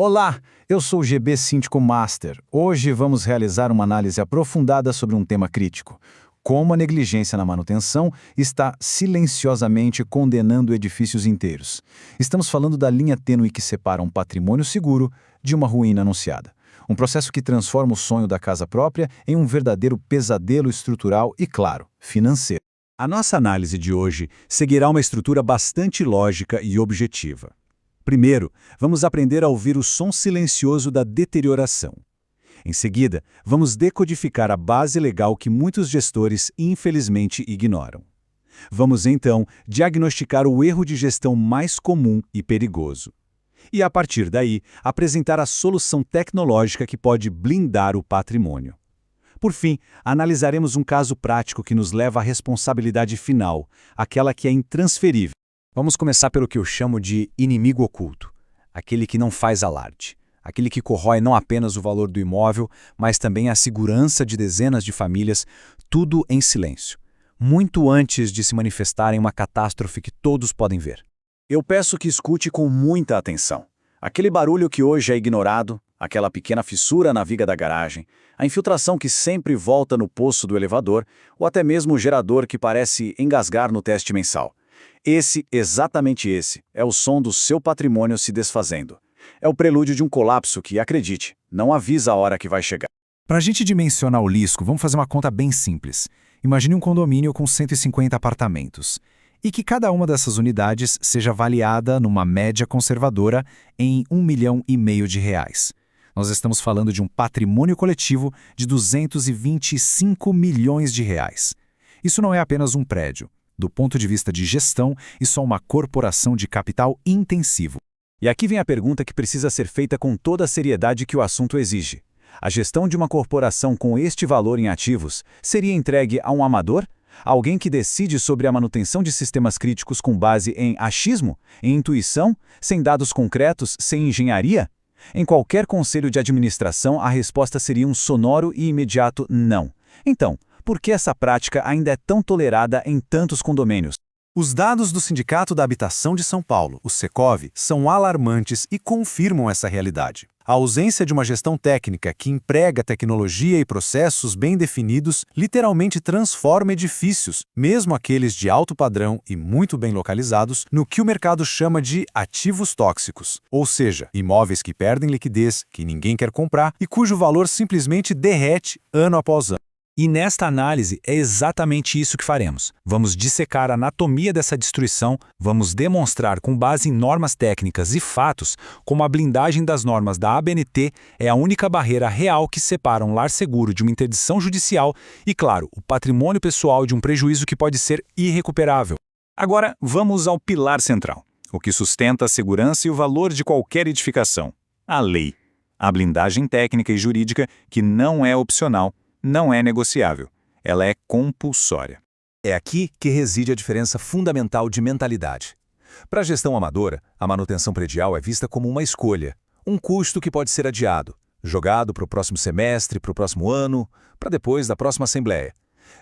Olá, eu sou o GB Síndico Master. Hoje vamos realizar uma análise aprofundada sobre um tema crítico: como a negligência na manutenção está silenciosamente condenando edifícios inteiros. Estamos falando da linha tênue que separa um patrimônio seguro de uma ruína anunciada. Um processo que transforma o sonho da casa própria em um verdadeiro pesadelo estrutural e, claro, financeiro. A nossa análise de hoje seguirá uma estrutura bastante lógica e objetiva. Primeiro, vamos aprender a ouvir o som silencioso da deterioração. Em seguida, vamos decodificar a base legal que muitos gestores, infelizmente, ignoram. Vamos, então, diagnosticar o erro de gestão mais comum e perigoso. E, a partir daí, apresentar a solução tecnológica que pode blindar o patrimônio. Por fim, analisaremos um caso prático que nos leva à responsabilidade final, aquela que é intransferível. Vamos começar pelo que eu chamo de inimigo oculto, aquele que não faz alarde, aquele que corrói não apenas o valor do imóvel, mas também a segurança de dezenas de famílias, tudo em silêncio, muito antes de se manifestar em uma catástrofe que todos podem ver. Eu peço que escute com muita atenção. Aquele barulho que hoje é ignorado, aquela pequena fissura na viga da garagem, a infiltração que sempre volta no poço do elevador, ou até mesmo o gerador que parece engasgar no teste mensal. Exatamente esse, é o som do seu patrimônio se desfazendo. É o prelúdio de um colapso que, acredite, não avisa a hora que vai chegar. Para a gente dimensionar o risco, vamos fazer uma conta bem simples. Imagine um condomínio com 150 apartamentos. E que cada uma dessas unidades seja avaliada numa média conservadora em R$ 1,5 milhão de reais. Nós estamos falando de um patrimônio coletivo de 225 milhões de reais. Isso não é apenas um prédio. Do ponto de vista de gestão, isso é uma corporação de capital intensivo. E aqui vem a pergunta que precisa ser feita com toda a seriedade que o assunto exige. A gestão de uma corporação com este valor em ativos seria entregue a um amador? Alguém que decide sobre a manutenção de sistemas críticos com base em achismo, em intuição, sem dados concretos, sem engenharia? Em qualquer conselho de administração, a resposta seria um sonoro e imediato não. Então, por que essa prática ainda é tão tolerada em tantos condomínios? Os dados do Sindicato da Habitação de São Paulo, o Secov, são alarmantes e confirmam essa realidade. A ausência de uma gestão técnica que emprega tecnologia e processos bem definidos literalmente transforma edifícios, mesmo aqueles de alto padrão e muito bem localizados, no que o mercado chama de ativos tóxicos, ou seja, imóveis que perdem liquidez, que ninguém quer comprar e cujo valor simplesmente derrete ano após ano. E nesta análise é exatamente isso que faremos. Vamos dissecar a anatomia dessa destruição, vamos demonstrar com base em normas técnicas e fatos como a blindagem das normas da ABNT é a única barreira real que separa um lar seguro de uma interdição judicial e, claro, o patrimônio pessoal de um prejuízo que pode ser irrecuperável. Agora, vamos ao pilar central, o que sustenta a segurança e o valor de qualquer edificação: a lei. A blindagem técnica e jurídica que não é opcional, não é negociável, ela é compulsória. É aqui que reside a diferença fundamental de mentalidade. Para a gestão amadora, a manutenção predial é vista como uma escolha, um custo que pode ser adiado, jogado para o próximo semestre, para o próximo ano, para depois da próxima assembleia.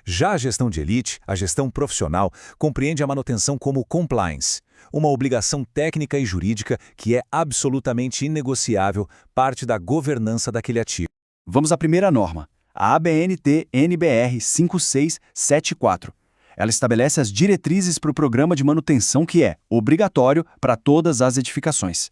Já a gestão de elite, a gestão profissional, compreende a manutenção como compliance, uma obrigação técnica e jurídica que é absolutamente inegociável, parte da governança daquele ativo. Vamos à primeira norma. A ABNT-NBR 5674. Ela estabelece as diretrizes para o programa de manutenção que é obrigatório para todas as edificações.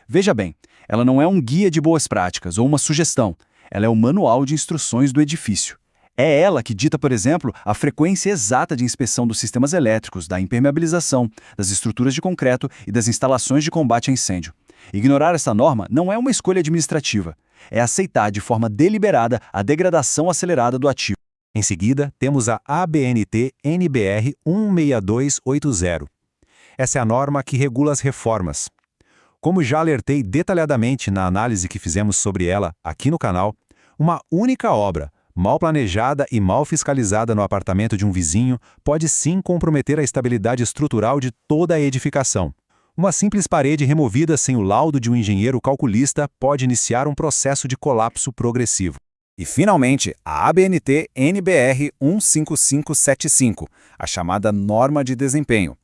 Veja bem, ela não é um guia de boas práticas ou uma sugestão, ela é o manual de instruções do edifício. É ela que dita, por exemplo, a frequência exata de inspeção dos sistemas elétricos, da impermeabilização, das estruturas de concreto e das instalações de combate a incêndio. Ignorar essa norma não é uma escolha administrativa. É aceitar de forma deliberada a degradação acelerada do ativo. Em seguida, temos a ABNT-NBR 16280. Essa é a norma que regula as reformas. Como já alertei detalhadamente na análise que fizemos sobre ela aqui no canal, uma única obra, mal planejada e mal fiscalizada no apartamento de um vizinho, pode sim comprometer a estabilidade estrutural de toda a edificação. Uma simples parede removida sem o laudo de um engenheiro calculista pode iniciar um processo de colapso progressivo. E, finalmente, a ABNT-NBR 15575, a chamada norma de desempenho.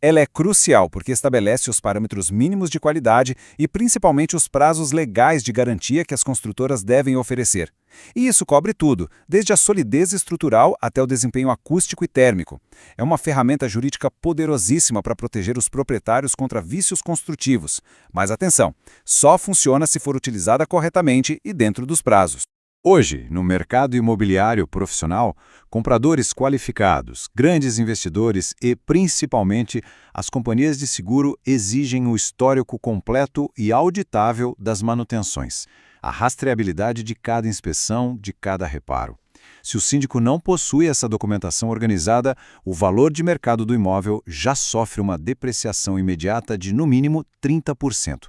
Ela é crucial porque estabelece os parâmetros mínimos de qualidade e principalmente os prazos legais de garantia que as construtoras devem oferecer. E isso cobre tudo, desde a solidez estrutural até o desempenho acústico e térmico. É uma ferramenta jurídica poderosíssima para proteger os proprietários contra vícios construtivos. Mas atenção, só funciona se for utilizada corretamente e dentro dos prazos. Hoje, no mercado imobiliário profissional, compradores qualificados, grandes investidores e, principalmente, as companhias de seguro exigem o histórico completo e auditável das manutenções, a rastreabilidade de cada inspeção, de cada reparo. Se o síndico não possui essa documentação organizada, o valor de mercado do imóvel já sofre uma depreciação imediata de, no mínimo, 30%.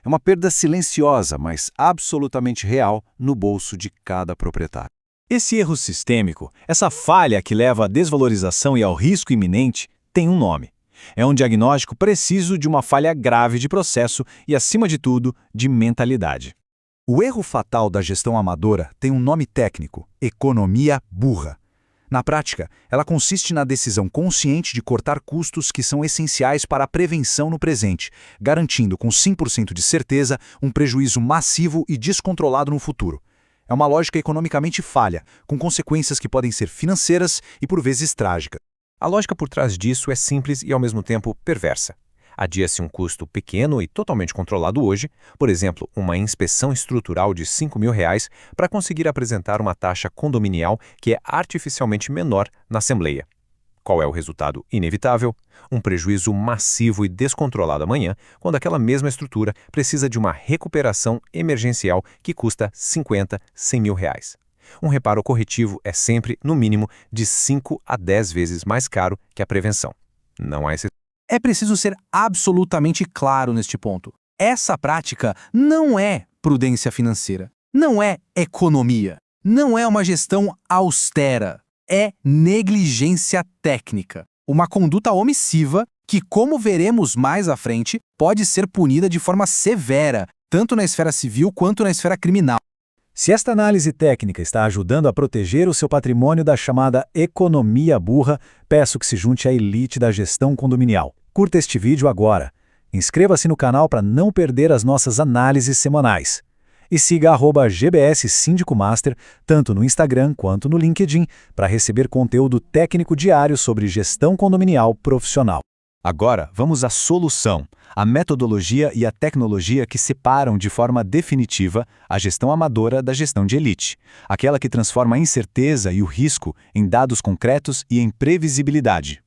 É uma perda silenciosa, mas absolutamente real, no bolso de cada proprietário. Esse erro sistêmico, essa falha que leva à desvalorização e ao risco iminente, tem um nome. É um diagnóstico preciso de uma falha grave de processo e, acima de tudo, de mentalidade. O erro fatal da gestão amadora tem um nome técnico: economia burra. Na prática, ela consiste na decisão consciente de cortar custos que são essenciais para a prevenção no presente, garantindo com 100% de certeza um prejuízo massivo e descontrolado no futuro. É uma lógica economicamente falha, com consequências que podem ser financeiras e por vezes trágicas. A lógica por trás disso é simples e ao mesmo tempo perversa. Adia-se um custo pequeno e totalmente controlado hoje, por exemplo, uma inspeção estrutural de R$ 5.000, para conseguir apresentar uma taxa condominial que é artificialmente menor na Assembleia. Qual é o resultado inevitável? Um prejuízo massivo e descontrolado amanhã, quando aquela mesma estrutura precisa de uma recuperação emergencial que custa R$ 50, R$ 100.000. Um reparo corretivo é sempre, no mínimo, de 5 a 10 vezes mais caro que a prevenção. Não há exceção. É preciso ser absolutamente claro neste ponto. Essa prática não é prudência financeira, não é economia, não é uma gestão austera, é negligência técnica. Uma conduta omissiva que, como veremos mais à frente, pode ser punida de forma severa, tanto na esfera civil quanto na esfera criminal. Se esta análise técnica está ajudando a proteger o seu patrimônio da chamada economia burra, peço que se junte à elite da gestão condominial. Curta este vídeo agora. Inscreva-se no canal para não perder as nossas análises semanais. E siga @GBS Síndico Master, tanto no Instagram quanto no LinkedIn, para receber conteúdo técnico diário sobre gestão condominial profissional. Agora, vamos à solução, a metodologia e a tecnologia que separam de forma definitiva a gestão amadora da gestão de elite, aquela que transforma a incerteza e o risco em dados concretos e em previsibilidade.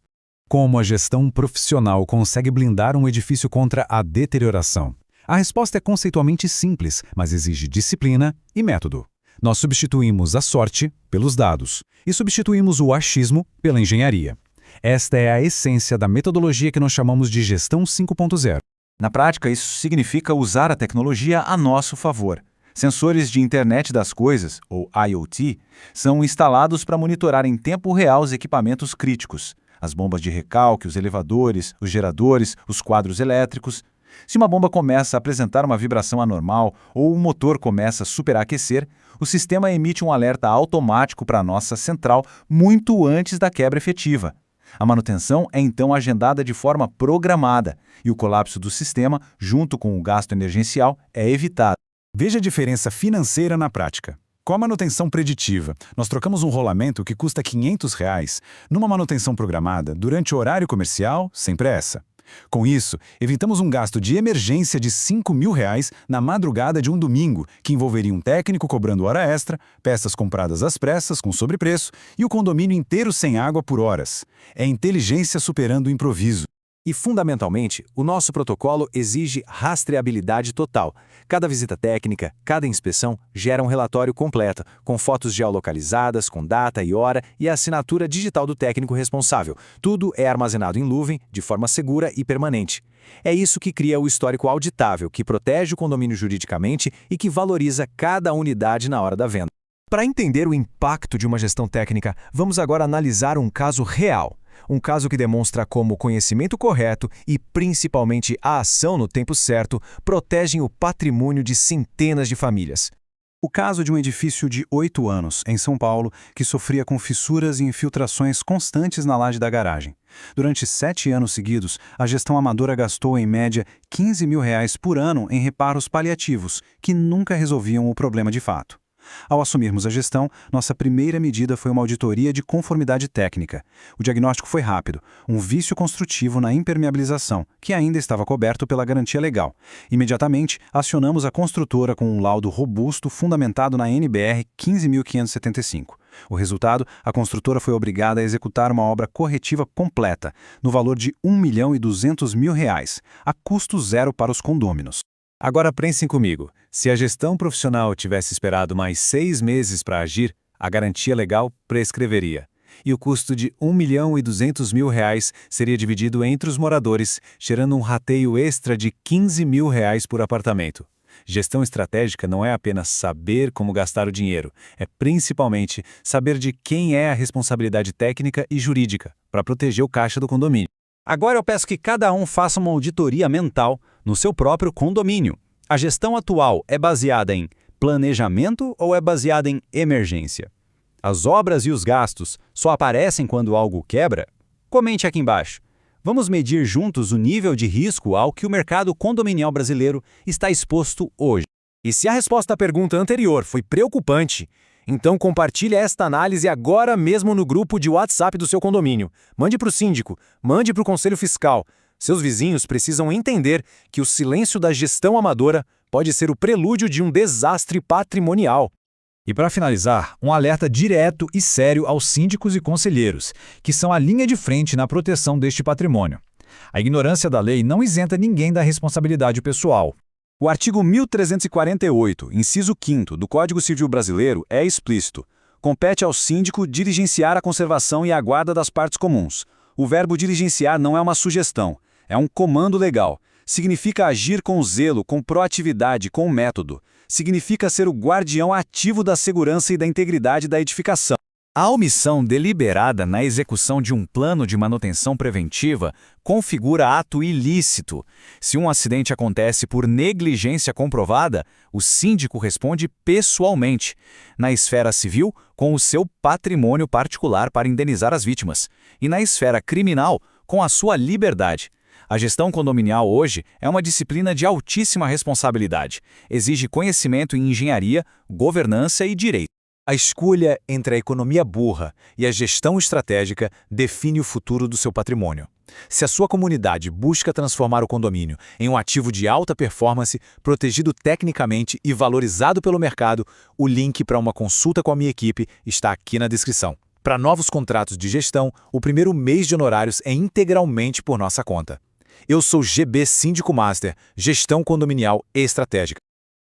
Como a gestão profissional consegue blindar um edifício contra a deterioração? A resposta é conceitualmente simples, mas exige disciplina e método. Nós substituímos a sorte pelos dados e substituímos o achismo pela engenharia. Esta é a essência da metodologia que nós chamamos de gestão 5.0. Na prática, isso significa usar a tecnologia a nosso favor. Sensores de Internet das Coisas, ou IoT, são instalados para monitorar em tempo real os equipamentos críticos, as bombas de recalque, os elevadores, os geradores, os quadros elétricos. Se uma bomba começa a apresentar uma vibração anormal ou o motor começa a superaquecer, o sistema emite um alerta automático para a nossa central muito antes da quebra efetiva. A manutenção é então agendada de forma programada e o colapso do sistema, junto com o gasto emergencial, é evitado. Veja a diferença financeira na prática. Com a manutenção preditiva, nós trocamos um rolamento que custa R$ 500 numa manutenção programada durante o horário comercial, sem pressa. Com isso, evitamos um gasto de emergência de R$ 5.000 na madrugada de um domingo, que envolveria um técnico cobrando hora extra, peças compradas às pressas com sobrepreço e o condomínio inteiro sem água por horas. É inteligência superando o improviso. E, fundamentalmente, o nosso protocolo exige rastreabilidade total. Cada visita técnica, cada inspeção gera um relatório completo, com fotos geolocalizadas, com data e hora e a assinatura digital do técnico responsável. Tudo é armazenado em nuvem, de forma segura e permanente. É isso que cria o histórico auditável, que protege o condomínio juridicamente e que valoriza cada unidade na hora da venda. Para entender o impacto de uma gestão técnica, vamos agora analisar um caso real. Um caso que demonstra como o conhecimento correto e, principalmente, a ação no tempo certo protegem o patrimônio de centenas de famílias. O caso de um edifício de 8 anos, em São Paulo, que sofria com fissuras e infiltrações constantes na laje da garagem. Durante 7 anos seguidos, a gestão amadora gastou, em média, R$ 15 mil por ano em reparos paliativos, que nunca resolviam o problema de fato. Ao assumirmos a gestão, nossa primeira medida foi uma auditoria de conformidade técnica. O diagnóstico foi rápido, um vício construtivo na impermeabilização, que ainda estava coberto pela garantia legal. Imediatamente, acionamos a construtora com um laudo robusto fundamentado na NBR 15.575. O resultado, a construtora foi obrigada a executar uma obra corretiva completa, no valor de R$ 1.200.000, a custo zero para os condôminos. Agora pensem comigo, se a gestão profissional tivesse esperado mais 6 meses para agir, a garantia legal prescreveria. E o custo de R$ 1.200.000 seria dividido entre os moradores, gerando um rateio extra de R$ 15 mil por apartamento. Gestão estratégica não é apenas saber como gastar o dinheiro, é principalmente saber de quem é a responsabilidade técnica e jurídica, para proteger o caixa do condomínio. Agora eu peço que cada um faça uma auditoria mental no seu próprio condomínio. A gestão atual é baseada em planejamento ou é baseada em emergência? As obras e os gastos só aparecem quando algo quebra? Comente aqui embaixo. Vamos medir juntos o nível de risco ao que o mercado condominial brasileiro está exposto hoje. E se a resposta à pergunta anterior foi preocupante, então compartilhe esta análise agora mesmo no grupo de WhatsApp do seu condomínio. Mande para o síndico, mande para o conselho fiscal. Seus vizinhos precisam entender que o silêncio da gestão amadora pode ser o prelúdio de um desastre patrimonial. E para finalizar, um alerta direto e sério aos síndicos e conselheiros, que são a linha de frente na proteção deste patrimônio. A ignorância da lei não isenta ninguém da responsabilidade pessoal. O artigo 1348, inciso 5º do Código Civil Brasileiro é explícito. Compete ao síndico diligenciar a conservação e a guarda das partes comuns. O verbo diligenciar não é uma sugestão, é um comando legal. Significa agir com zelo, com proatividade, com método. Significa ser o guardião ativo da segurança e da integridade da edificação. A omissão deliberada na execução de um plano de manutenção preventiva configura ato ilícito. Se um acidente acontece por negligência comprovada, o síndico responde pessoalmente, na esfera civil, com o seu patrimônio particular para indenizar as vítimas, e na esfera criminal, com a sua liberdade. A gestão condominial hoje é uma disciplina de altíssima responsabilidade. Exige conhecimento em engenharia, governança e direito. A escolha entre a economia burra e a gestão estratégica define o futuro do seu patrimônio. Se a sua comunidade busca transformar o condomínio em um ativo de alta performance, protegido tecnicamente e valorizado pelo mercado, o link para uma consulta com a minha equipe está aqui na descrição. Para novos contratos de gestão, o primeiro mês de honorários é integralmente por nossa conta. Eu sou GB Síndico Master, Gestão Condominial Estratégica.